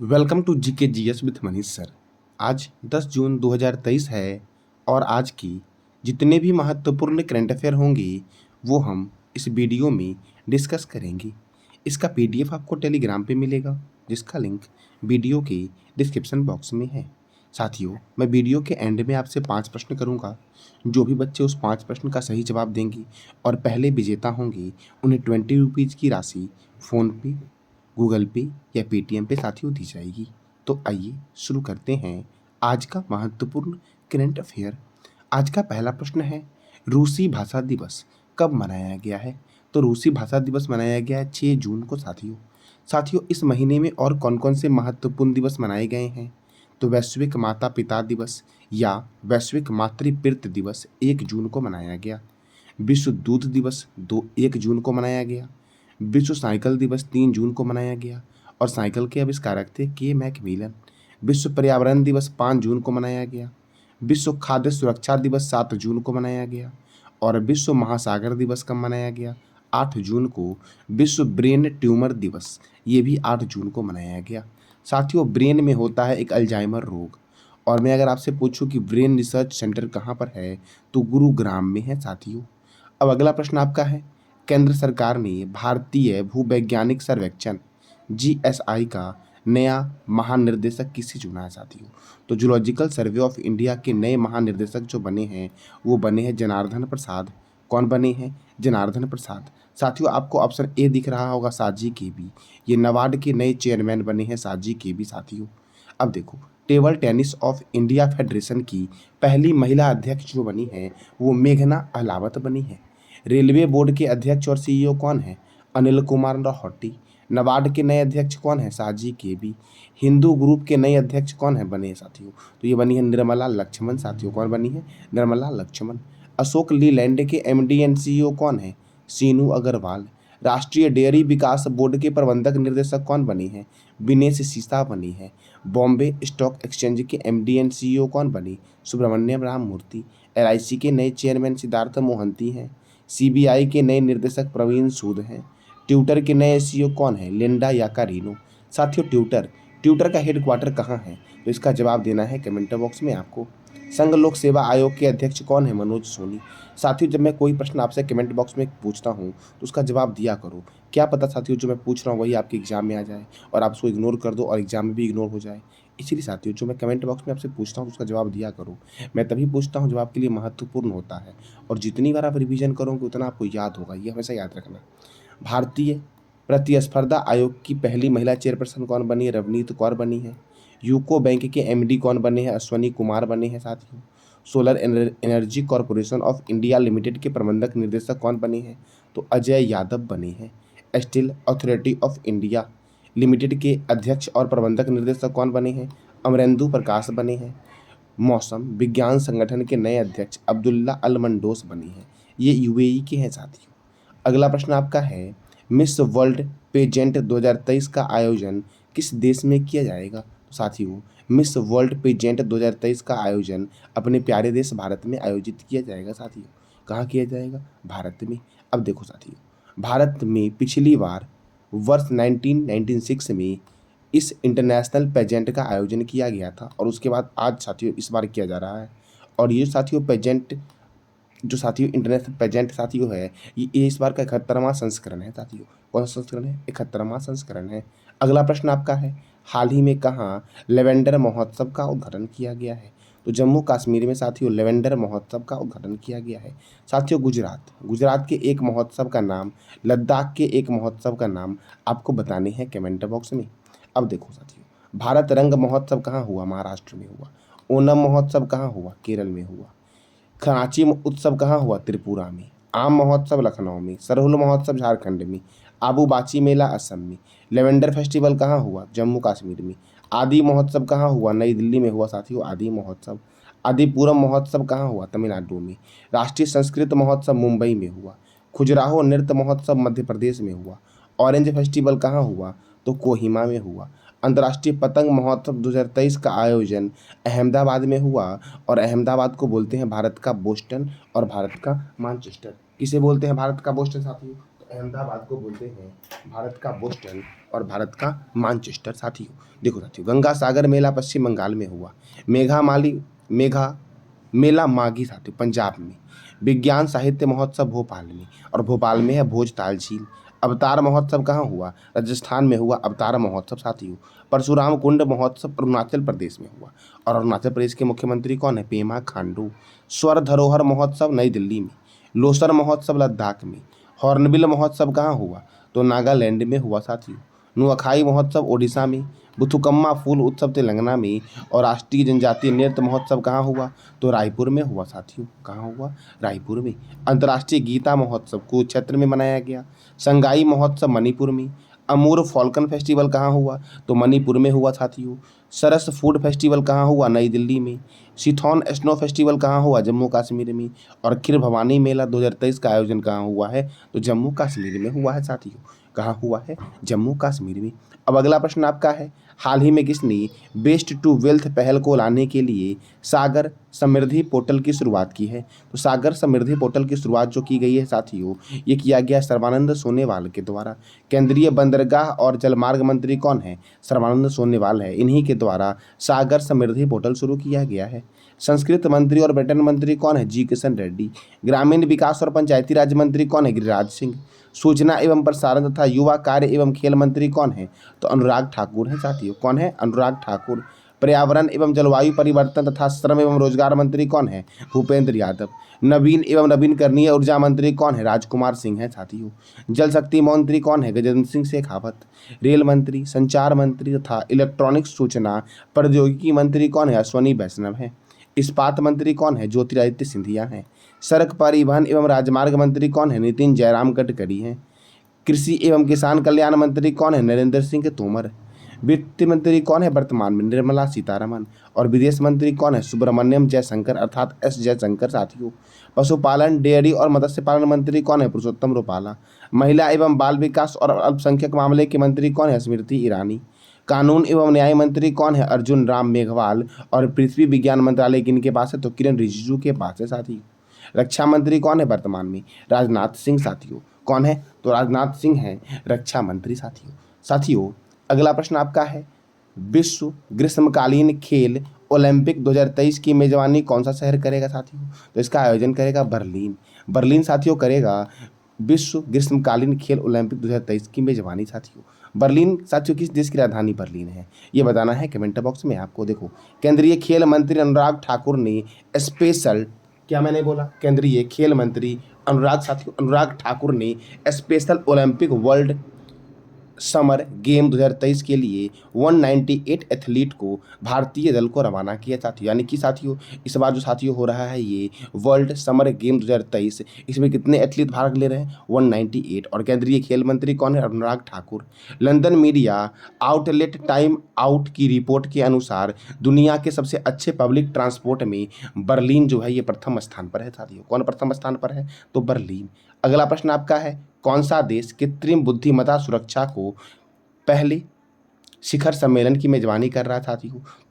Welcome to GK GS with Manish sir. आज 10 जून 2023 है और आज की जितने भी महत्वपूर्ण करंट अफेयर होंगे वो हम इस वीडियो में डिस्कस करेंगे। इसका पीडीएफ आपको टेलीग्राम पे मिलेगा जिसका लिंक वीडियो के डिस्क्रिप्शन बॉक्स में है। साथियों, मैं वीडियो के एंड में आपसे 5 प्रश्न करूंगा। जो भी बच्चे उस 5 प्रश्न का सही जवाब देंगे और पहले विजेता होंगे उन्हें 20 रुपीज़ की राशि फ़ोनपे, गूगल पे या पेटीएम पे साथियों दी जाएगी। तो आइए शुरू करते हैं आज का महत्वपूर्ण करंट अफेयर। आज का पहला प्रश्न है, रूसी भाषा दिवस कब मनाया गया है? तो रूसी भाषा दिवस मनाया गया है 6 जून को साथियों। साथियों, इस महीने में और कौन कौन से महत्वपूर्ण दिवस मनाए गए हैं? तो वैश्विक माता पिता दिवस या वैश्विक मातृपितृ दिवस 1 जून को मनाया गया। विश्व दूध दिवस 1 जून को मनाया गया। विश्व साइकिल दिवस 3 जून को मनाया गया और साइकिल के आविष्कारक थे के मैकमिलन। विश्व पर्यावरण दिवस 5 जून को मनाया गया। विश्व खाद्य सुरक्षा दिवस 7 जून को मनाया गया और विश्व महासागर दिवस कब मनाया गया? 8 जून को। विश्व ब्रेन ट्यूमर दिवस ये भी 8 जून को मनाया गया। साथियों, ब्रेन में होता है एक अल्जाइमर रोग और मैं अगर आपसे पूछूं कि ब्रेन रिसर्च सेंटर कहाँ पर है तो गुरुग्राम में है साथियों। अब अगला प्रश्न आपका है, केंद्र सरकार ने भारतीय भूवैज्ञानिक सर्वेक्षण जीएसआई का नया महानिर्देशक किसे चुना है साथियों? तो जूलॉजिकल सर्वे ऑफ इंडिया के नए महानिर्देशक जो बने हैं वो बने हैं जनार्दन प्रसाद। कौन बने हैं? जनार्दन प्रसाद। साथियों, आपको ऑप्शन ए दिख रहा होगा साजी केबी, ये नाबार्ड के नए चेयरमैन बने हैं साजी केबी साथियों। अब देखो, table tennis of India federation की पहली महिला अध्यक्ष जो बनी है वो मेघना अहलावत बनी है। रेलवे बोर्ड के अध्यक्ष और सीईओ कौन है? अनिल कुमार लाहौटी। नाबार्ड के नए अध्यक्ष कौन है? साजी केबी। हिंदू ग्रुप के नए अध्यक्ष कौन है बने साथियों? तो ये बनी है निर्मला लक्ष्मण साथियों। कौन बनी है? निर्मला लक्ष्मण। अशोक लीलैंड के एमडी एंड सीईओ कौन है? सीनू अग्रवाल। राष्ट्रीय डेयरी विकास बोर्ड के प्रबंधक निर्देशक कौन बनी है? विनेश सीसा बनी है। बॉम्बे स्टॉक एक्सचेंज के एमडी एंड सीईओ कौन बनी? सुब्रमण्यम राम मूर्ति। एलआईसी के नए चेयरमैन सिद्धार्थ मोहंती हैं। सीबीआई के नए निर्देशक प्रवीण सूद हैं। ट्विटर के नए सीईओ कौन है? Linda Yaccarino. साथियों, ट्विटर का हेडक्वार्टर कहाँ है? तो इसका जवाब देना है कमेंट बॉक्स में आपको। संघ लोक सेवा आयोग के अध्यक्ष कौन है? मनोज सोनी। साथियों, जब मैं कोई प्रश्न आपसे कमेंट बॉक्स में पूछता हूँ तो उसका जवाब दिया करो। क्या पता साथियों जो मैं पूछ रहा हूँ वही आपके एग्जाम में आ जाए और आप उसको इग्नोर कर दो और एग्जाम में भी इग्नोर हो जाए। इसीलिए साथियों, जो मैं कमेंट बॉक्स में आपसे पूछता हूँ उसका जवाब दिया करो। मैं तभी पूछता हूँ जब आपके लिए महत्वपूर्ण होता है और जितनी बार आप रिवीजन करोगे उतना आपको याद होगा, ये हमेशा याद रखना। भारतीय प्रतिस्पर्धा आयोग की पहली महिला चेयरपर्सन कौन बनी है? रवनीत कौर बनी है। यूको बैंक के एमडी कौन बने हैं? अश्वनी कुमार बने हैं साथियों। Solar energy corporation of India limited के प्रबंधक निर्देशक कौन बने हैं? तो अजय यादव बने हैं। Steel authority of India limited के अध्यक्ष और प्रबंधक निर्देशक कौन बने हैं? अमरेंदु प्रकाश बने हैं। मौसम विज्ञान संगठन के नए अध्यक्ष अब्दुल्ला अल मंडोस बने हैं। ये यूएई के हैं साथियों। अगला प्रश्न आपका है, मिस वर्ल्ड पेजेंट 2023 का आयोजन किस देश में किया जाएगा? तो साथियों, मिस वर्ल्ड पेजेंट 2023 का आयोजन अपने प्यारे देश भारत में आयोजित किया जाएगा साथियों। कहाँ किया जाएगा? भारत में। अब देखो साथियों, भारत में पिछली बार वर्ष 1996 में इस इंटरनेशनल पेजेंट का आयोजन किया गया था और उसके बाद आज साथियों इस बार किया जा रहा है। और ये साथियों पेजेंट जो साथियों इंटरनेशनल पेजेंट साथियों है ये इस बार का 71वां संस्करण है साथियों। कौन सा संस्करण है? 71वां संस्करण है। अगला प्रश्न आपका है, हाल ही में कहाँ लेवेंडर महोत्सव का उद्घाटन किया गया है? तो जम्मू कश्मीर में साथियों लेवेंडर महोत्सव का उद्घाटन किया गया है। साथियों, गुजरात के एक महोत्सव का नाम, लद्दाख के एक महोत्सव का नाम आपको बताने हैं कमेंट बॉक्स में। अब देखो साथियों, भारत रंग महोत्सव कहाँ हुआ? महाराष्ट्र में हुआ। ओणम महोत्सव कहाँ हुआ? केरल में हुआ। कराची उत्सव कहाँ हुआ? त्रिपुरा में। आम महोत्सव लखनऊ में। सरहुल महोत्सव झारखंड में। आबू बाची मेला असम में। लेवेंडर फेस्टिवल कहाँ हुआ? जम्मू कश्मीर में। आदि महोत्सव कहाँ हुआ? नई दिल्ली में हुआ साथियों आदि महोत्सव। आदिपुरम महोत्सव कहाँ हुआ? तमिलनाडु में। राष्ट्रीय संस्कृत महोत्सव मुंबई में हुआ। खजुराहो नृत्य महोत्सव मध्य प्रदेश में हुआ। ऑरेंज फेस्टिवल कहाँ हुआ? तो कोहिमा में हुआ। अंतर्राष्ट्रीय पतंग महोत्सव 2023 का आयोजन अहमदाबाद में हुआ और अहमदाबाद को बोलते हैं भारत का बोस्टन और भारत का मैनचेस्टर। किसे बोलते हैं भारत का बोस्टन साथियों? तो अहमदाबाद को बोलते हैं भारत का बोस्टन और भारत का मानचेस्टर साथियों। देखो साथियों, गंगा सागर मेला पश्चिम बंगाल में हुआ। मेघा मेला माघी साथियों पंजाब में। विज्ञान साहित्य महोत्सव भोपाल में, और भोपाल में है भोजताल झील। अवतार महोत्सव कहाँ हुआ? राजस्थान में हुआ अवतार महोत्सव साथियों। परशुराम कुंड महोत्सव अरुणाचल प्रदेश में हुआ, और अरुणाचल प्रदेश के मुख्यमंत्री कौन है? पेमा खांडू। स्वर धरोहर महोत्सव नई दिल्ली में। लोसर महोत्सव लद्दाख में। हॉर्नबिल महोत्सव कहाँ हुआ? तो नागालैंड में हुआ साथियों। नुआखाई महोत्सव ओडिशा में। बुथुकम्मा फूल उत्सव तेलंगाना में। और राष्ट्रीय जनजातीय नृत्य महोत्सव कहाँ हुआ? तो रायपुर में हुआ साथियों। कहाँ हुआ? रायपुर में। अंतर्राष्ट्रीय गीता महोत्सव कुरुक्षेत्र में मनाया गया। संगाई महोत्सव मणिपुर में। अमूर फॉल्कन फेस्टिवल कहाँ हुआ? तो मणिपुर में हुआ साथियों। सरस फूड फेस्टिवल कहाँ हुआ? नई दिल्ली में। सिथॉन स्नो फेस्टिवल कहाँ हुआ? जम्मू कश्मीर में। और खीर भवानी मेला 2023 का आयोजन कहाँ हुआ है? तो जम्मू कश्मीर में हुआ है साथियों। कहाँ हुआ है? जम्मू कश्मीर में। अब अगला प्रश्न आपका है, हाल ही में किसने वेस्ट टू वेल्थ पहल को लाने के लिए सागर समृद्धि पोर्टल की शुरुआत की है? तो सागर समृद्धि पोर्टल की शुरुआत जो की गई है साथियों, ये किया गया सर्बानंद सोनोवाल के द्वारा। केंद्रीय बंदरगाह और जलमार्ग मंत्री कौन है? सर्बानंद सोनोवाल है। इन्हीं के द्वारा सागर समृद्धि पोर्टल शुरू किया गया है। संस्कृत मंत्री और पर्यटन मंत्री कौन है? जी किशन रेड्डी। ग्रामीण विकास और पंचायती राज मंत्री कौन है? गिरिराज सिंह। सूचना एवं प्रसारण तथा युवा कार्य एवं खेल मंत्री कौन है? तो अनुराग ठाकुर है साथियों। कौन है? अनुराग ठाकुर। पर्यावरण एवं जलवायु परिवर्तन तथा श्रम एवं रोजगार मंत्री कौन है? भूपेंद्र यादव। नवीन एवं नवीनकरणीय ऊर्जा मंत्री कौन है? राजकुमार सिंह है साथियों। जल शक्ति मंत्री कौन है? गजेंद्र सिंह शेखावत। रेल मंत्री, संचार मंत्री तथा इलेक्ट्रॉनिक सूचना प्रौद्योगिकी मंत्री कौन है? अश्वनी वैष्णव है। इस्पात मंत्री कौन है? ज्योतिरादित्य सिंधिया हैं। सड़क परिवहन एवं राजमार्ग मंत्री कौन है? नितिन जयराम गडकरी हैं। कृषि एवं किसान कल्याण मंत्री कौन है? नरेंद्र सिंह तोमर। वित्त मंत्री कौन है वर्तमान में? निर्मला सीतारमन। और विदेश मंत्री कौन है? सुब्रमण्यम जयशंकर अर्थात एस जयशंकर साथियों। पशुपालन, डेयरी और मत्स्य पालन मंत्री कौन है? पुरुषोत्तम रूपाला। महिला एवं बाल विकास और अल्पसंख्यक मामले के मंत्री कौन है? स्मृति ईरानी। कानून एवं न्याय मंत्री कौन है? अर्जुन राम मेघवाल। और पृथ्वी विज्ञान मंत्रालय किनके पास है? तो किरण रिजिजू के पास है साथियों। रक्षा मंत्री कौन है वर्तमान में? राजनाथ सिंह साथियों। कौन है? तो राजनाथ सिंह हैं रक्षा मंत्री साथियों। अगला प्रश्न आपका है, विश्व ग्रीष्मकालीन खेल ओलंपिक 2023 की मेजबानी कौन सा शहर करेगा साथियों? तो इसका आयोजन करेगा बर्लिन साथियों करेगा विश्व ग्रीष्मकालीन खेल ओलंपिक 2023 की मेजबानी साथियों। बर्लिन साथियों किस देश की राजधानी बर्लिन है? ये बताना है कमेंट बॉक्स में आपको। देखो, केंद्रीय खेल मंत्री अनुराग ठाकुर ने स्पेशल, क्या मैंने बोला? केंद्रीय खेल मंत्री अनुराग ठाकुर ने special Olympic world summer game 2023 के लिए 198 एथलीट को भारतीय दल को रवाना किया साथियों। यानी कि साथियों इस बार जो साथियों हो रहा है ये वर्ल्ड समर गेम 2023, इसमें कितने एथलीट भाग ले रहे हैं? 198। और केंद्रीय खेल मंत्री कौन है? Anurag Thakur. London media outlet Time Out की रिपोर्ट के अनुसार दुनिया के सबसे अच्छे पब्लिक ट्रांसपोर्ट में बर्लिन जो है ये प्रथम स्थान पर है साथियों। कौन प्रथम स्थान पर है? तो बर्लिन। अगला प्रश्न आपका है, कौन सा देश कृत्रिम बुद्धिमत्ता सुरक्षा को पहले शिखर सम्मेलन की मेजबानी कर रहा है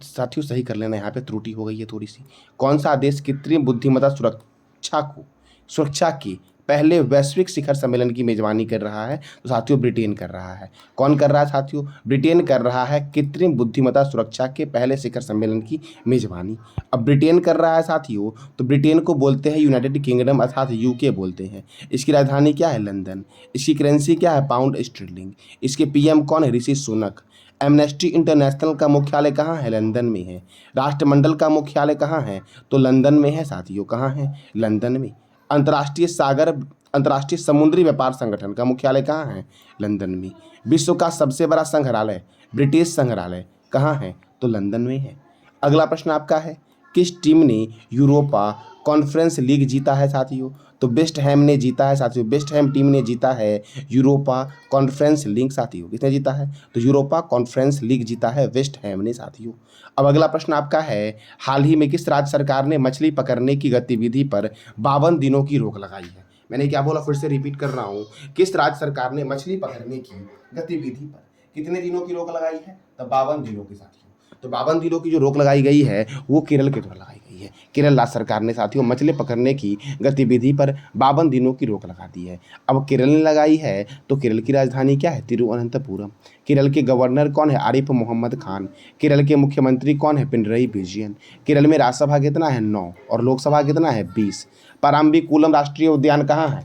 साथियों सही कर लेना, यहाँ पे त्रुटि हो गई है थोड़ी सी। कौन सा देश कृत्रिम बुद्धिमत्ता सुरक्षा की पहले वैश्विक शिखर सम्मेलन की मेजबानी कर रहा है? तो साथियों ब्रिटेन कर रहा है। कौन कर रहा है साथियों? ब्रिटेन कर रहा है कृत्रिम बुद्धिमत्ता सुरक्षा के पहले शिखर सम्मेलन की मेजबानी। अब ब्रिटेन कर रहा है साथियों, तो ब्रिटेन को बोलते हैं यूनाइटेड किंगडम अर्थात यूके बोलते हैं। इसकी राजधानी क्या है? लंदन। इसकी करेंसी क्या है? Pound sterling. इसके पीएम कौन है? ऋषि सुनक। एमनेस्टी इंटरनेशनल का मुख्यालय कहाँ है? लंदन में है। राष्ट्रमंडल का मुख्यालय कहाँ है? तो लंदन में है साथियों। कहाँ है? लंदन में। अंतर्राष्ट्रीय समुद्री व्यापार संगठन का मुख्यालय कहाँ है? लंदन में। विश्व का सबसे बड़ा संग्रहालय ब्रिटिश संग्रहालय कहाँ है? तो लंदन में है। अगला प्रश्न आपका है, किस टीम ने यूरोपा कॉन्फ्रेंस लीग जीता है साथियों? तो वेस्ट हैम ने जीता है साथियों। वेस्ट हैम टीम ने जीता है यूरोपा कॉन्फ्रेंस लीग साथियों। किसने जीता है? तो यूरोपा कॉन्फ्रेंस लीग जीता है वेस्ट हैम ने साथियों। अब अगला प्रश्न आपका है, हाल ही में किस राज्य सरकार ने मछली पकड़ने की गतिविधि पर 52 दिनों की रोक लगाई है? मैंने क्या बोला? फिर से रिपीट कर रहा हूँ, किस राज्य सरकार ने मछली पकड़ने की गतिविधि पर कितने दिनों की रोक लगाई है? तो 52 दिनों की साथियों। तो 52 दिनों की जो रोक लगाई गई है वो केरल के द्वारा लगाई गई है। केरल राज्य सरकार ने साथियों मछली पकड़ने की गतिविधि पर 52 दिनों की रोक लगा दी है। अब केरल ने लगाई है तो केरल की राजधानी क्या है? तिरुवनंतपुरम। केरल के गवर्नर कौन है? आरिफ मोहम्मद खान। केरल के मुख्यमंत्री कौन है? पिनरई विजयन। केरल में राज्यसभा कितना है? 9 और लोकसभा कितना है? 20। पराम्बीकुलम राष्ट्रीय उद्यान कहाँ है?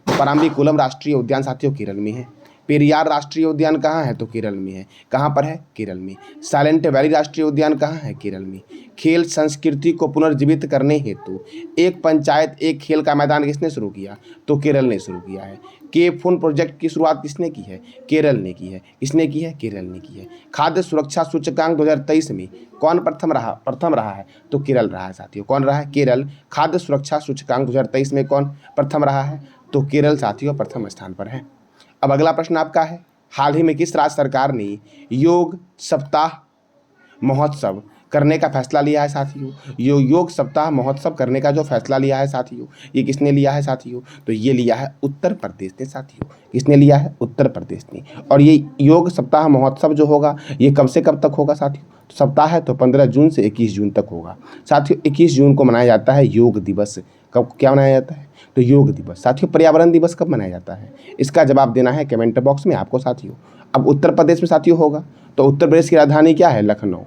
पराम्बीकुलम राष्ट्रीय उद्यान साथियों केरल में है। पेरियार राष्ट्रीय उद्यान कहाँ है? तो केरल में है। कहाँ पर है? केरल में। साइलेंट वैली राष्ट्रीय उद्यान कहाँ है? केरल में। खेल संस्कृति को पुनर्जीवित करने हेतु एक पंचायत एक खेल का मैदान किसने शुरू किया? तो केरल ने शुरू किया है। केप फोन प्रोजेक्ट की शुरुआत किसने की है? केरल ने की है। किसने की है? केरल ने की है। खाद्य सुरक्षा सूचकांक 2023 में कौन प्रथम रहा है? तो केरल रहा है साथियों। कौन रहा है? केरल। खाद्य सुरक्षा सूचकांक 2023 में कौन प्रथम रहा है? तो केरल साथियों प्रथम स्थान पर है। अब अगला प्रश्न आपका है, हाल ही में किस राज्य सरकार ने योग सप्ताह महोत्सव करने का फैसला लिया है साथियों? योग सप्ताह महोत्सव करने का जो फैसला लिया है साथियों, ये किसने लिया है साथियों? तो ये लिया है उत्तर प्रदेश ने साथियों। किसने लिया है? उत्तर प्रदेश ने। और ये योग सप्ताह महोत्सव जो होगा ये कब से कब तक होगा साथियों? तो सप्ताह है तो 15 जून से 21 जून तक होगा साथियों। 21 जून को मनाया जाता है योग दिवस। कब क्या मनाया जाता है? तो योग दिवस। साथियों पर्यावरण दिवस कब मनाया जाता है? इसका जवाब देना है कमेंट बॉक्स में आपको साथियों। अब उत्तर प्रदेश में साथियों होगा तो उत्तर प्रदेश की राजधानी क्या है? लखनऊ।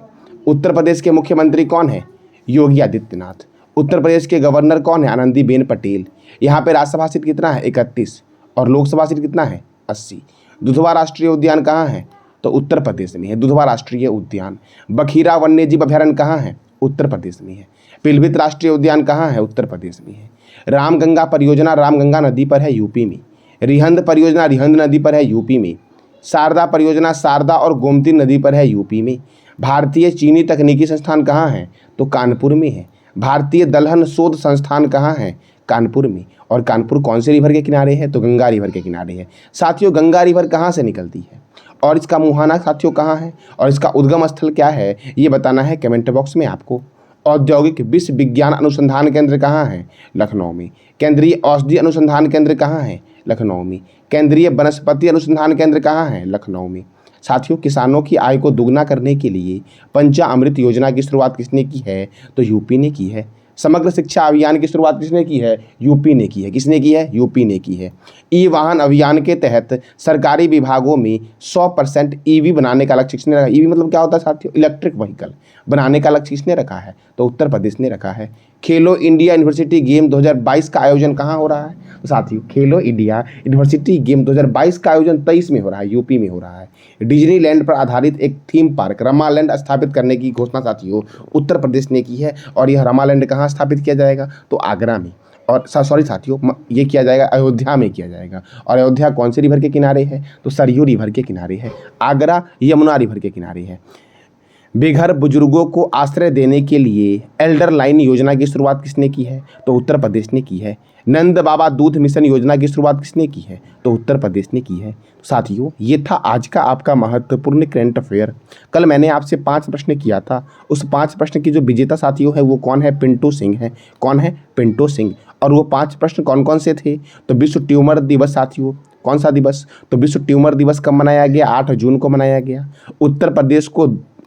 उत्तर प्रदेश के मुख्यमंत्री कौन है? योगी आदित्यनाथ। उत्तर प्रदेश के गवर्नर कौन है? आनंदीबेन पटेल। यहाँ पे राज्यसभा सीट कितना है? 31 और लोकसभा सीट कितना है? 80। दुधवा राष्ट्रीय उद्यान कहाँ है? तो उत्तर प्रदेश में है दुधवा राष्ट्रीय उद्यान। बखीरा वन्यजीव अभयारण्य कहाँ है? उत्तर प्रदेश में है। पीलीभीत राष्ट्रीय उद्यान कहाँ है? उत्तर प्रदेश में है। रामगंगा परियोजना रामगंगा नदी पर है, यूपी में। रिहंद परियोजना रिहंद नदी पर है, यूपी में। शारदा परियोजना शारदा और गोमती नदी पर है, यूपी में। भारतीय चीनी तकनीकी संस्थान कहाँ है? तो कानपुर में है। भारतीय दलहन शोध संस्थान कहाँ है? कानपुर में। और कानपुर कौन से रिवर के किनारे है? तो गंगा रिवर के किनारे है साथियों। गंगा रिवर कहाँ से निकलती है और इसका मुहाना साथियों कहाँ है और इसका उद्गम स्थल क्या है, ये बताना है कमेंट बॉक्स में आपको। औद्योगिक विश्व विज्ञान अनुसंधान केंद्र कहाँ है? लखनऊ में। केंद्रीय औषधि अनुसंधान केंद्र कहाँ है? लखनऊ में। केंद्रीय वनस्पति अनुसंधान केंद्र कहाँ है? लखनऊ में। साथियों किसानों की आय को दुगना करने के लिए पंचामृत योजना की शुरुआत किसने की है? तो यूपी ने की है। समग्र शिक्षा अभियान की शुरुआत किसने की है? यूपी ने की है। किसने की है? यूपी ने की है। ई वाहन अभियान के तहत सरकारी विभागों में 100% ईवी बनाने का लक्ष्य किसने रखा? ईवी मतलब क्या होता है साथियों? इलेक्ट्रिक व्हीकल बनाने का लक्ष्य किसने रखा है? तो उत्तर प्रदेश ने रखा है। खेलो इंडिया यूनिवर्सिटी गेम 2022 का आयोजन कहाँ हो रहा है? तो साथियों खेलो इंडिया यूनिवर्सिटी गेम 2022 का आयोजन 23 में हो रहा है, यूपी में हो रहा है। डिज्नीलैंड पर आधारित एक थीम पार्क रमालैंड स्थापित करने की घोषणा साथियों उत्तर प्रदेश ने की है। और यह रमालैंड कहाँ स्थापित किया जाएगा? तो आगरा में। और सॉरी साथियों ये किया जाएगा अयोध्या में किया जाएगा। और अयोध्या कौन से रिवर के किनारे है? तो सरयू रिवर के किनारे है। आगरा यमुना रिवर के किनारे है। बेघर बुजुर्गों को आश्रय देने के लिए एल्डर लाइन योजना की शुरुआत किसने की है? तो उत्तर प्रदेश ने की है। नंद बाबा दूध मिशन योजना की शुरुआत किसने की है? तो उत्तर प्रदेश ने की है। साथियों ये था आज का आपका महत्वपूर्ण करंट अफेयर। कल मैंने आपसे 5 प्रश्न किया था, उस 5 प्रश्न की जो विजेता साथियों है वो कौन है? पिंटू सिंह है। कौन है? पिंटू सिंह। और वो 5 प्रश्न कौन कौन से थे? तो विश्व ट्यूमर दिवस साथियों। कौन सा दिवस? तो विश्व ट्यूमर दिवस कब मनाया गया? 8 जून को मनाया गया।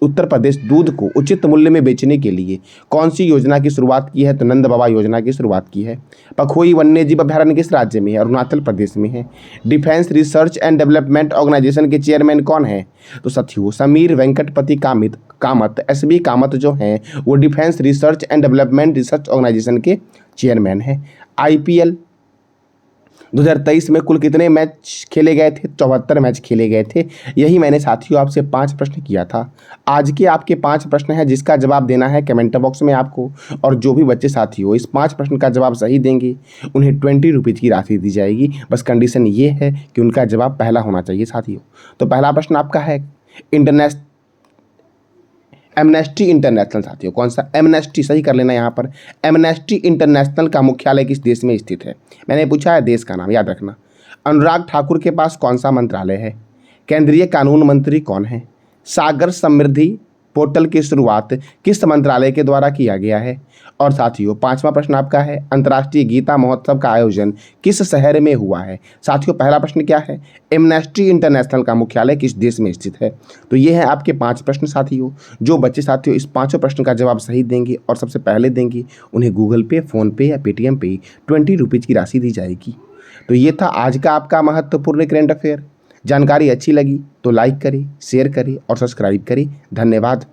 उत्तर प्रदेश दूध को उचित मूल्य में बेचने के लिए कौन सी योजना की शुरुआत की है? तो नंद बाबा योजना की शुरुआत की है। पखोई वन्यजीव अभयारण्य किस राज्य में है? अरुणाचल प्रदेश में है। Defence research and development organisation के चेयरमैन कौन है? तो साथियों समीर वेंकटपति कामत एसबी कामत जो हैं वो defence research and development research organisation के चेयरमैन हैं। IPL 2023 में कुल कितने मैच खेले गए थे? 74 मैच खेले गए थे। यही मैंने साथियों आपसे 5 प्रश्न किया था। आज के आपके 5 प्रश्न हैं जिसका जवाब देना है कमेंट बॉक्स में आपको। और जो भी बच्चे साथियों इस 5 प्रश्न का जवाब सही देंगे उन्हें 20 रुपीज़ की राशि दी जाएगी। बस कंडीशन ये है कि उनका जवाब पहला होना चाहिए साथियों। तो पहला प्रश्न आपका है एमनेस्टी इंटरनेशनल साथियों। कौन सा? एमनेस्टी, सही कर लेना यहाँ पर। एमनेस्टी इंटरनेशनल का मुख्यालय किस देश में स्थित है? मैंने पूछा है देश का नाम, याद रखना। अनुराग ठाकुर के पास कौन सा मंत्रालय है? केंद्रीय कानून मंत्री कौन है? सागर समृद्धि पोर्टल की शुरुआत किस मंत्रालय के द्वारा किया गया है। और साथियों, 5वां प्रश्न आपका है, अंतर्राष्ट्रीय गीता महोत्सव का आयोजन किस शहर में हुआ है। साथियों, पहला प्रश्न क्या है, एमनेस्टी इंटरनेशनल का मुख्यालय किस देश में स्थित है। तो ये है आपके 5 प्रश्न साथियों। जो बच्चे साथियों इस पांचों प्रश्न का जवाब सही देंगे और सबसे पहले देंगे, उन्हें गूगल पे, फोन पे या पेटीएम पे 20 रुपीज़ की राशि दी जाएगी। तो ये था आज का आपका महत्वपूर्ण करेंट अफेयर। जानकारी अच्छी लगी तो लाइक करें, शेयर करें और सब्सक्राइब करें। धन्यवाद।